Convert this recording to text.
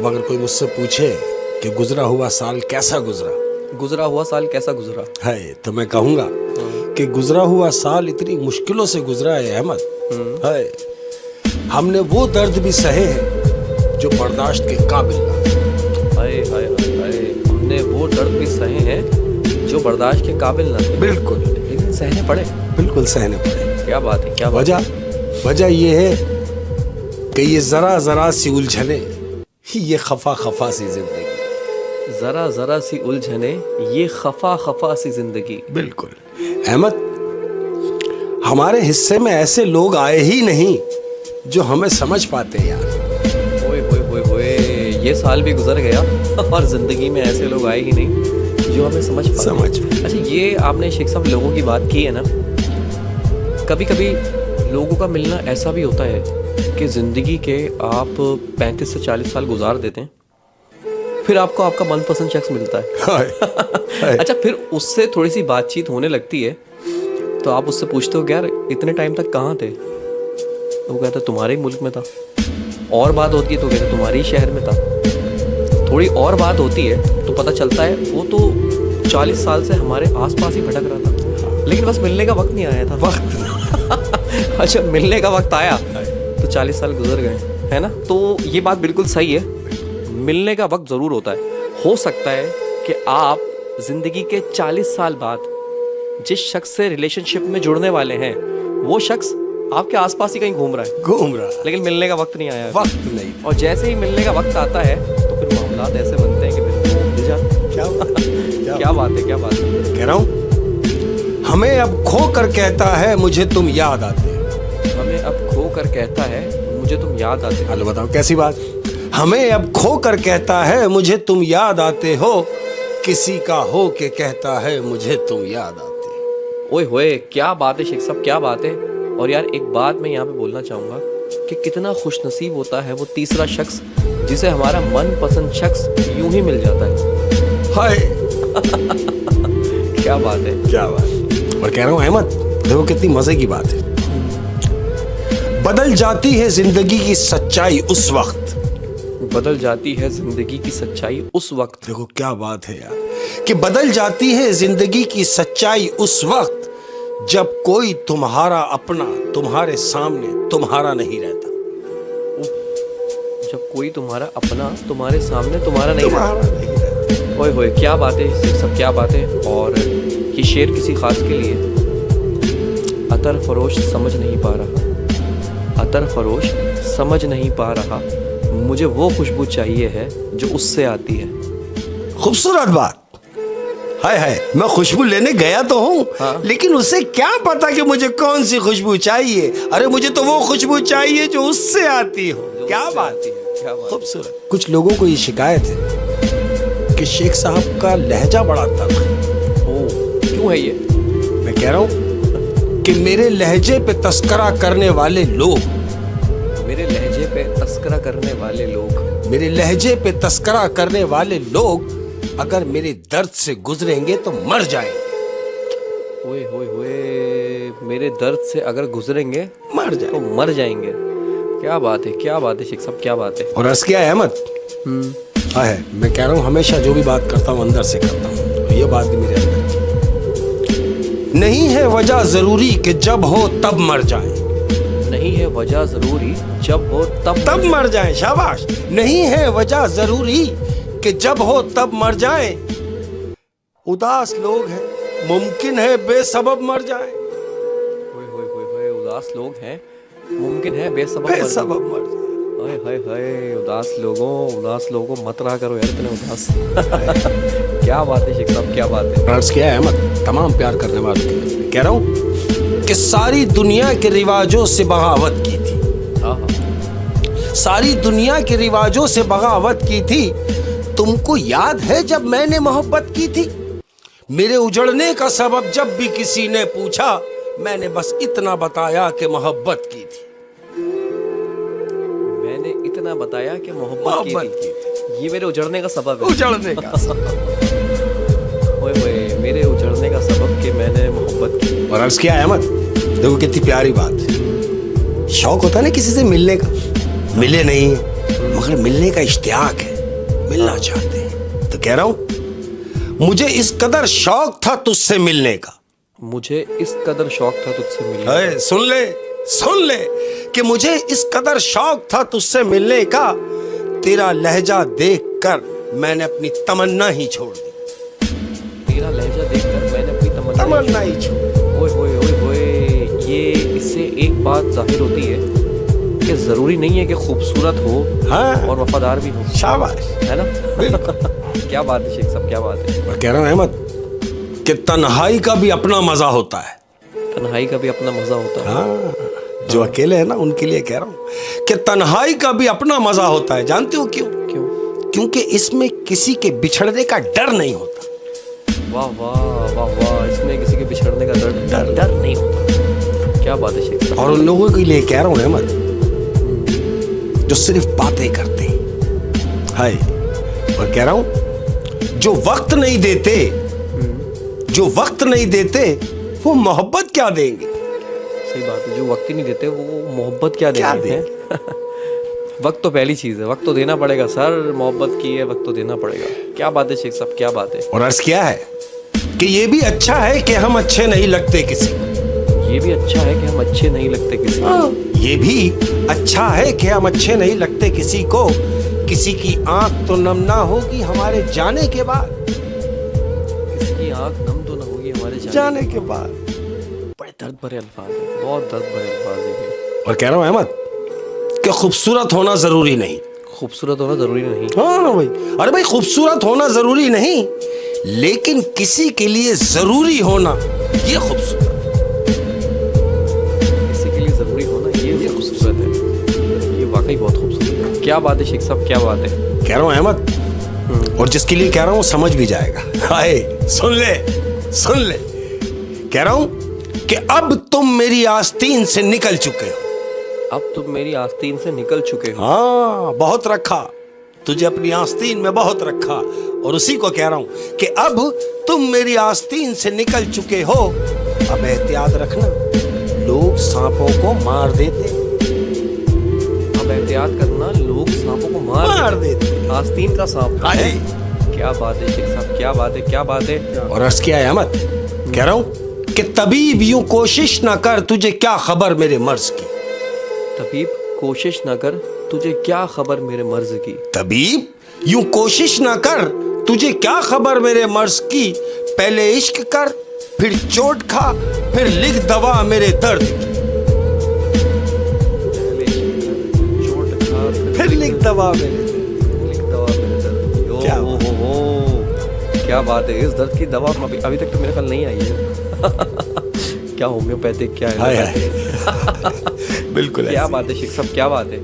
अगर कोई मुझसे पूछे कि गुजरा हुआ साल कैसा गुजरा है, तो मैं कहूँगा कि गुजरा हुआ साल इतनी मुश्किलों से गुजरा है अहमद। है, हमने वो दर्द भी सहे हैं जो बर्दाश्त के काबिल ना। हाय हाय हाय, हमने वो दर्द भी सहे हैं जो बर्दाश्त के काबिल ना थे। बिल्कुल, लेकिन सहने पड़े। बिल्कुल सहने पड़े। क्या बात है, क्या बात वजह ये है कि ये जरा जरा सी उलझने, ये खफा खफा सी जिंदगी। जरा जरा सी उलझने, ये खफा खफा सी जिंदगी। बिल्कुल अहमद, हमारे हिस्से में ऐसे लोग आए ही नहीं जो हमें समझ पाते यार। ओए होए होए होए, ये साल भी गुजर गया और जिंदगी में ऐसे लोग आए ही नहीं जो हमें समझ पाते। अच्छा, ये आपने शेख साहब लोगों की बात की है ना, कभी कभी लोगों का मिलना ऐसा भी होता है कि ज़िंदगी के आप 35 से 40 साल गुजार देते हैं, फिर आपको आपका मनपसंद शख्स मिलता है। अच्छा, फिर उससे थोड़ी सी बातचीत होने लगती है तो आप उससे पूछते हो कि यार इतने टाइम तक कहाँ थे? तो वो कहता तुम्हारे ही मुल्क में था। और बात होती है तो कहते तुम्हारे ही शहर में था। थोड़ी और बात होती है तो पता चलता है वो तो 40 साल से हमारे आसपास ही भटक रहा था, लेकिन बस मिलने का वक्त नहीं आया था। अच्छा, मिलने का वक्त आया तो 40 साल गुजर गए, है ना? तो ये बात बिल्कुल सही है, मिलने का वक्त ज़रूर होता है। हो सकता है कि आप ज़िंदगी के 40 साल बाद जिस शख्स से रिलेशनशिप में जुड़ने वाले हैं वो शख्स आपके आसपास ही कहीं घूम रहा है, लेकिन मिलने का वक्त नहीं आया। वक्त नहीं। और जैसे ही मिलने का वक्त आता है तो फिर मामलात ऐसे बनते हैं कि फिर मिल जाते। क्या बात है, क्या बात है। कह रहा हूँ, हमें अब खो कर कहता है मुझे तुम याद आते। हमें अब खो कर कहता है मुझे तुम याद आते। हेलो, बताओ कैसी बात। हमें अब खो कर कहता है मुझे तुम याद आते हो, किसी का हो के कहता है मुझे तुम याद आते। ओए होए, क्या बात है शेख साहब, क्या बात है। और यार एक बात मैं यहाँ पे बोलना चाहूँगा कि कितना खुशनसीब होता है वो तीसरा शख्स जिसे हमारा मनपसंद शख्स यूं ही मिल जाता है। हाय क्या बात है, क्या बात। और कह रहा हूँ अहमद, देखो कितनी मजे की बात है। बदल जाती है जिंदगी की सच्चाई उस वक्त। बदल जाती है जिंदगी की सच्चाई उस वक्त। देखो क्या बात है यार, कि बदल जाती है जिंदगी की सच्चाई उस वक्त जब कोई तुम्हारा अपना तुम्हारे सामने तुम्हारा नहीं रहता। जब कोई तुम्हारा अपना तुम्हारे सामने तुम्हारा नहीं रहता। ओए होए, क्या बात है सब, क्या बात है। और ये शेर किसी खास के लिए। अतर फरोश समझ नहीं पा रहा, अतर फरोश समझ नहीं पा रहा, मुझे वो खुशबू चाहिए है जो उससे आती है। खूबसूरत बात। हाय हाय, मैं खुशबू लेने गया तो हूँ, हाँ? लेकिन उसे क्या पता कि मुझे कौन सी खुशबू चाहिए। अरे मुझे तो वो खुशबू चाहिए जो उससे आती हो। क्या बात है, खूबसूरत। कुछ लोगों को ये शिकायत है कि शेख साहब का लहजा बड़ा तल्ख है। क्यों है ये? मैं कह रहा हूँ कि मेरे लहजे पे तस्करा करने वाले लोग, मेरे लहजे पे तस्करा करने वाले लोग, मेरे लहजे पे तस्करा करने वाले लोग अगर मेरे दर्द से गुजरेंगे तो मर जाएंगे। ओए होए होए, मेरे दर्द से अगर गुजरेंगे मर जाएंगे, तो मर जाएंगे। क्या बात है, क्या बात है शेख साहब, क्या बात है। और अर्ज़ किया अहमद, है मैं कह रहा हूँ हमेशा जो भी बात करता हूँ अंदर से करता हूँ, तो ये बात भी मेरे अंदर की। नहीं है वजह जरूरी कि जब हो तब मर जाए। नहीं है वजह जरूरी जब हो तब मर जाए। शाबाश। नहीं है वजह जरूरी कि जब हो तब मर जाए। उदास लोग हैं, मुमकिन है बेसबब मर जाए। उदास लोग हैं, मुमकिन है बेसबब मर जाए। हाय हाय हाय, उदास लोगों मत रहा करो यार इतने उदास। क्या बात है शेख साहब, क्या बात है। अर्ज़ किया है अहमद तमाम प्यार करने वालों के लिए। कह रहा हूँ कि सारी दुनिया के रिवाजों से बगावत की थी। सारी दुनिया के रिवाजों से बगावत की थी। तुमको याद है जब मैंने मोहब्बत की थी? मेरे उजड़ने का सबब जब भी किसी ने पूछा, मैंने बस इतना बताया कि मोहब्बत की थी। मैंने इतना बताया कि मोहब्बत की थी। ये मेरे उजड़ने का सबब है। उजड़ने का ओए ओए, मेरे उजड़ने का सबब कि मैंने मोहब्बत की। और अर्ज़ किया अहमद, देखो कितनी प्यारी बात है। शौक होता है ना किसी से मिलने का, मिले नहीं मगर मिलने का इश्तियाक है। मिलना चाहते हैं। तो कह रहा हूं मुझे इस कदर शौक था तुझसे मिलने का, मुझे इस कदर शौक था तुझसे मिलने का। अरे सुन ले कि मुझे इस कदर शौक था तुझसे मिलने का, तेरा लहजा देखकर मैंने अपनी तमन्ना ही छोड़ दी। तेरा लहजा देखकर मैंने अपनी तमन्ना ही छोड़ दी। ओए होए ओए होए, ये इससे एक बात जाहिर होती है कि जरूरी नहीं है कि खूबसूरत हो हाँ। और वफादार भी हो। शाबाश, है ना? क्या बात है शेख साहब, क्या बात है। मैं कह रहा हूं अहमद कि तन्हाई का भी अपना मजा होता है। तन्हाई का भी अपना मजा होता है। हाँ, जो अकेले है ना उनके लिए कह रहा हूं कि तन्हाई का भी अपना मजा होता है। जानते हो क्यों? क्योंकि इसमें किसी के बिछड़ने का डर नहीं होता। वाह वाह वाह वाह, इसमें किसी के बिछड़ने का डर नहीं होता। क्या बात है शेख साहब। और उन लोगों के लिए कह रहा हूं अहमद जो सिर्फ बातें करते हैं, हाय, और कह रहा हूं जो वक्त नहीं देते, जो वक्त नहीं देते वो मोहब्बत क्या देंगे। सही बात है, जो वक्त ही नहीं देते वो मोहब्बत क्या देंगे। वक्त तो पहली चीज है, वक्त तो देना पड़ेगा सर। मोहब्बत की है, वक्त तो देना पड़ेगा। क्या बात है शेख साहब, क्या बात है। और अर्ज क्या है कि ये भी अच्छा है कि हम अच्छे नहीं लगते किसी को। ये भी अच्छा है कि हम अच्छे नहीं लगते किसी को। ये भी अच्छा है कि हम अच्छे नहीं लगते किसी को। किसी की आंख तो नम ना होगी हमारे जाने के बाद। किसी की आंख नम तो ना होगी हमारे जाने के बाद। बड़े दर्द भरे अल्फाज हैं, बहुत दर्द भरे अल्फाज हैं। और कह रहा हूं अहमद कि खूबसूरत होना जरूरी नहीं। खूबसूरत होना जरूरी नहीं। हाँ ना भाई, अरे भाई खूबसूरत होना जरूरी नहीं, लेकिन किसी के लिए जरूरी होना ये खूबसूरत। किसी के लिए जरूरी होना ये खूबसूरत है। ये वाकई बहुत खूबसूरत है। क्या बात है शेख साहब, क्या बात है। कह रहा हूं अहमद, और जिसके लिए कह रहा हूं समझ भी जाएगा। हाय, सुन ले कह रहा हूं कि अब तुम मेरी आस्तीन से निकल चुके हो। अब तुम मेरी आस्तीन से निकल चुके हो। हाँ, बहुत रखा तुझे अपनी आस्तीन में, बहुत रखा। और उसी को कह रहा हूं कि अब तुम मेरी आस्तीन से निकल चुके हो। अब एहतियात रखना, लोग सांपों को मार देते। अब एहतियात करना, लोग सांपों को मार देते। आस्तीन का सांप है। क्या बात है शेख साहब, क्या बात है, क्या बात है। और अर्ज क्या है अहमद, कह रहा हूं कि तबीब यूं कोशिश ना कर, तुझे क्या खबर मेरे मर्ज की। तबीब कोशिश ना कर, तुझे क्या खबर मेरे मर्ज की। तबीब यूं कोशिश ना कर, तुझे क्या खबर मेरे मर्ज की। पहले इश्क कर, फिर चोट खा, फिर लिख दवा मेरे दर्द की। चोट खा, फिर लिख दवा मेरे दर्द। क्या क्या बात है। इस दर्द की दवा अभी तक तो मेरे ख्याल नहीं आई है। क्या होम्योपैथिक, क्या है। बिल्कुल क्या बात है शेख साहब, क्या बात है।